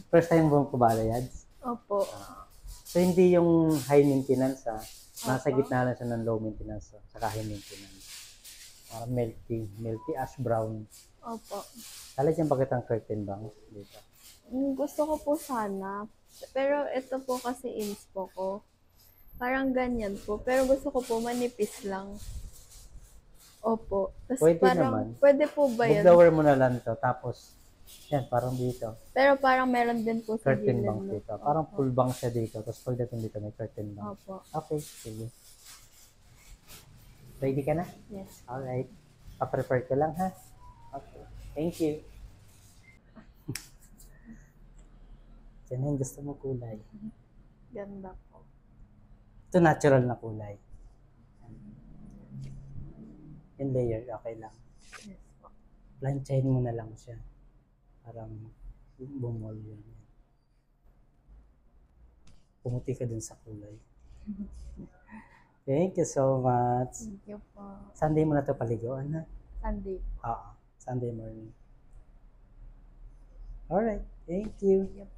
First time mo kumalayas? Opo. So, hindi yung high maintenance, ha? Nasa Opo. gitna lang siya ng low maintenance, saka high maintenance. Milky ash brown. Opo. Lalagyan pa kitang curtain bang dito. Gusto ko po sana. Pero ito po kasi inspo ko. Parang ganyan po. Pero gusto ko po manipis lang. Opo. Tapos Pwede parang, naman. pwede po ba Book yun? lower mo na lang to, tapos, yan, parang dito. Pero parang meron din po sa Curtain gilid. bangs No? dito. Parang Opo. full bang siya dito, tapos pagdating dito may curtain bang. Opo. Okay, sige. Ready ka na? Yes. Alright. Pa-prepare ko lang, ha? Okay. Thank you. Yan yung gusto mo kulay. Ganda po. Ito natural na kulay. Yung layer, okay lang. Yes po. Planchahin mo na lang siya. Parang bumol yun. Pumuti ka dun sa kulay. Thank you so much. Thank you po. Sunday mo na ito paliguan, ha? Sunday. Oo. Sunday morning. Alright. Thank you. Thank you po.